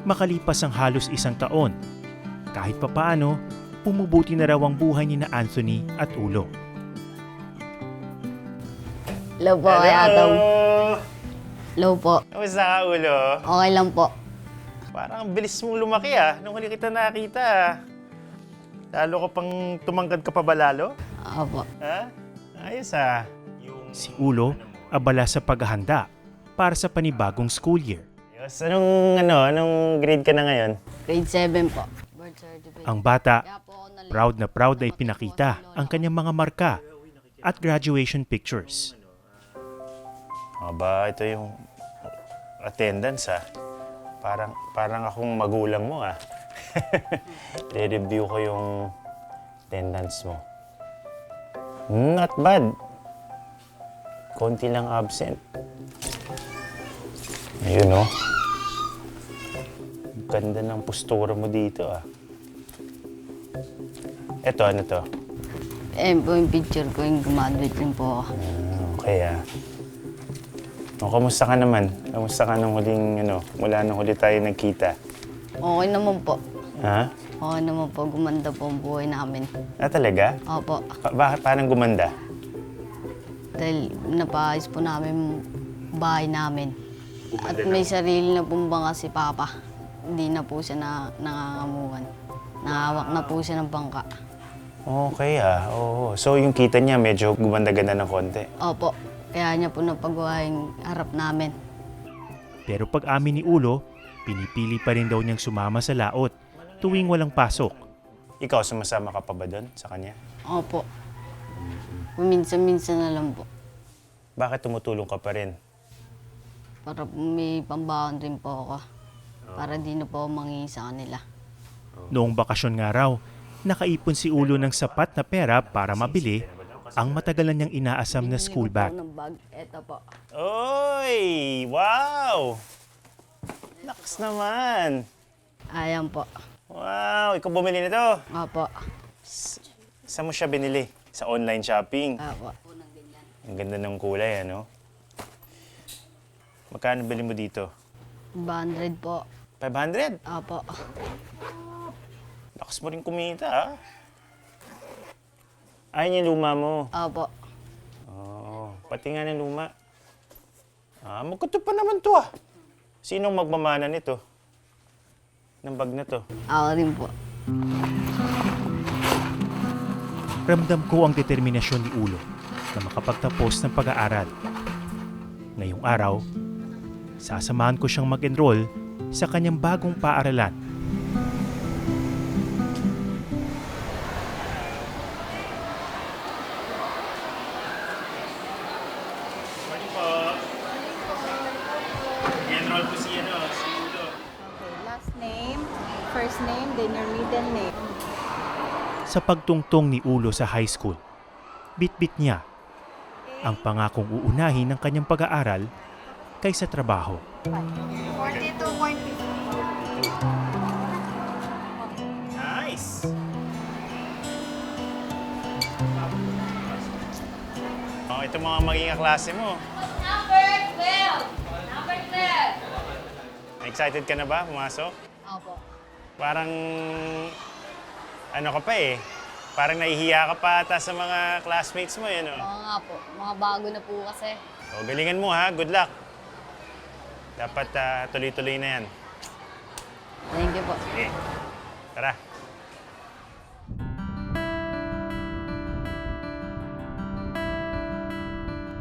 Makalipas ang halos isang taon, kahit papaano, pumubuti na raw ang buhay ni na Anthony at Ulo. Hello po, Kuya Atong. Hello po. Kamusta ka, Ulo? Okay lang po. Parang ang bilis mong lumaki nung huli kita nakita. Lalo ka pang tumangkad ka pa ba lalo? Opo. Ha? Ayos Si Ulo abala sa paghahanda para sa panibagong school year. Ayos. Anong grade ka na ngayon? Grade 7 po. Birth certificate. Ang bata, Kaya po ako nalate. proud na proud na ipinakita ang kanyang mga marka at graduation pictures. Aba, ito yung attendance Parang akong magulang mo Re-review ko yung attendance mo. Not bad. Konti lang absent. Ayun Ganda ng postura mo dito Eto, ano to? Ayan po yung picture ko, yung graduate rin po ako. Okay kamusta ka naman? Kamusta ka nung huling, mula nung huli tayo nagkita? Okay naman po. Ha? Okay naman po, gumanda po ang buhay namin. Talaga? Opo. Bakit parang gumanda? Dahil napaayos po namin bahay namin. At may sarili na pong bangka si Papa. Hindi na po siya nangangamuhan. Nahawak na po siya ng bangka. Okay oo. So yung kita niya medyo gumanda-ganda ng konti. Opo. Kaya niya po napagawa yung harap namin. Pero pag amin ni Ulo, pinipili pa rin daw niyang sumama sa laot tuwing walang pasok. Ikaw, sumasama ka pa ba doon sa kanya? Opo. Minsan-minsan na lang po. Bakit tumutulong ka pa rin? Para may pambaon rin po ako. Para di na po mangingi sa kanila. Noong bakasyon nga raw, nakaipon si Ulo ng sapat na pera para mabili ang matagal na niyang inaasam na school bag. Ng bag. Eto po. Oy! Wow! Naks naman! Ayan po. Wow! Ikaw bumili nito? Opo. Saan mo siya binili? Sa online shopping? Opo. Ang ganda ng kulay, Magkano bili mo dito? 100 po. 500? Opo. Lakas mo rin kumita, Ayun yung luma mo. Opo. Oo. Pati nga ng luma. Magkuto pa naman to, Sinong magmamana nito? Ng bag na to? Ako rin po. Ramdam ko ang determinasyon ni Ulo na makapagtapos ng pag-aaral. Ngayong araw, sasamahan ko siyang mag-enroll sa kanyang bagong paaralan. Morning po. I-enroll po si Ulo. Okay, last name, first name, then your middle name. Sa pagtungtong ni Ulo sa high school, bit-bit niya ang pangakong uunahin ng kanyang pag-aaral kaysa trabaho. 42.50. Nice! Ito mga magiging kaklase mo. Number 12! Number 12! Excited ka na ba pumasok? Opo. Parang, ka pa Parang nahihiya ka pa ata sa mga classmates mo, Oo nga po. Mga bago na po kasi. Galingan mo, Good luck. Dapat tuloy-tuloy na yan. Thank you po. Sige. Tara.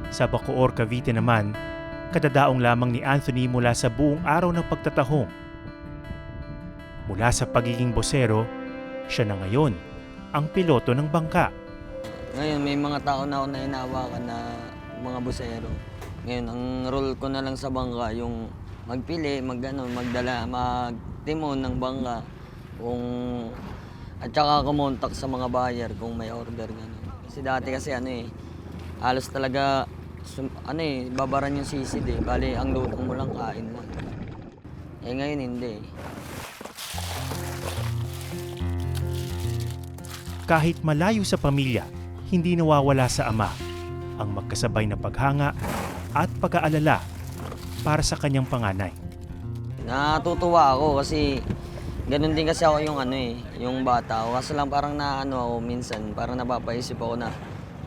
Sa Bacoor, Cavite naman, kadadaong lamang ni Anthony mula sa buong araw ng pagtatahong. Mula sa pagiging bosero, siya na ngayon ang piloto ng bangka. Ngayon, may mga tao na ako na hinahawakan na mga busero. Ngayon, ang role ko na lang sa bangka, yung magpili, magdala, magtimon ng bangka. At saka kumontak sa mga buyer kung may order. Ganun. Kasi dati kasi halos talaga, babaran yung sisid Bali, ang lutong mo lang, kain lang. Ngayon hindi Kahit malayo sa pamilya, hindi nawawala sa ama ang magkasabay na paghanga at pag-aalala para sa kanyang panganay. Natutuwa ako kasi ganun din kasi ako yung ano eh, yung bata ako. Kaso lang parang naano ako minsan, parang napapaisip ako na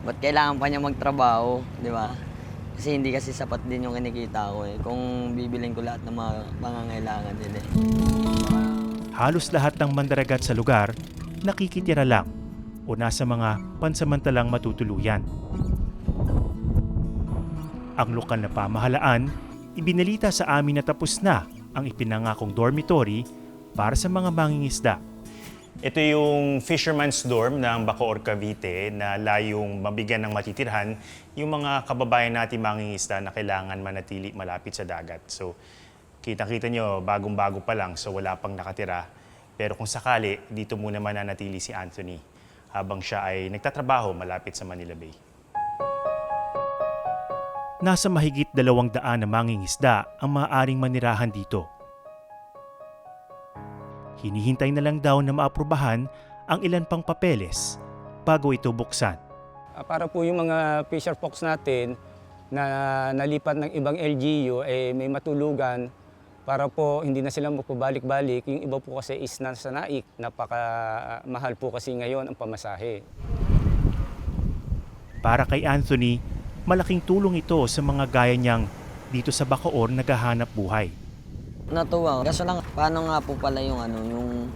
ba't kailangan pa niya magtrabaho, di ba? Kasi hindi kasi sapat din yung kinikita ko eh. Kung bibiling ko lahat ng mga pangangailangan nila eh. Halos lahat ng mandaragat sa lugar nakikitira lang o nasa mga pansamantalang matutuluyan. Ang lokal na pamahalaan, ibinalita sa amin na tapos na ang ipinangakong dormitory para sa mga mangingisda. Ito yung fisherman's dorm ng Bacoor, Cavite na layong mabigyan ng matitirhan yung mga kababayan natin mangingisda na kailangan manatili malapit sa dagat. So, kita-kita nyo, bagong-bago pa lang, so wala pang nakatira. Pero kung sakali, dito muna mananatili si Anthony habang siya ay nagtatrabaho malapit sa Manila Bay. Nasa mahigit 200 na mangingisda ang maaaring manirahan dito. Hinihintay na lang daw na maaprubahan ang ilan pang papeles bago ito buksan. Para po yung mga fisher folks natin na nalipat ng ibang LGU may matulugan para po hindi na sila magpabalik-balik. Yung iba po kasi is nasa Naik, napaka-mahal po kasi ngayon ang pamasahe. Para kay Anthony, malaking tulong ito sa mga gaya niyang dito sa Bacoor naghahanap buhay. Natuwa. Kaso lang, paano nga po pala yung ano, yung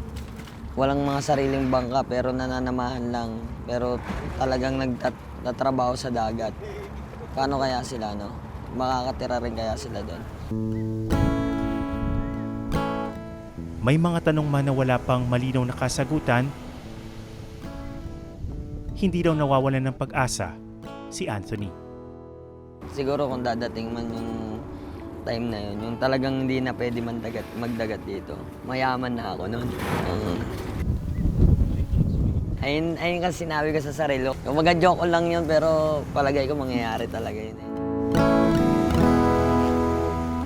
walang mga sariling bangka pero nananamahan lang. Pero talagang nagtatrabaho sa dagat. Paano kaya sila, no? Makakatira rin kaya sila doon? May mga tanong man na wala pang malinaw na kasagutan, hindi daw nawawalan ng pag-asa si Anthony. Siguro kung dadating man yung time na yun, yung talagang hindi na pwede magdagat dito. Mayaman na ako noon. Ayun kasi sinabi ko sa sarili ko. Kumbaga joke ko lang yun pero palagay ko mangyayari talaga yun eh.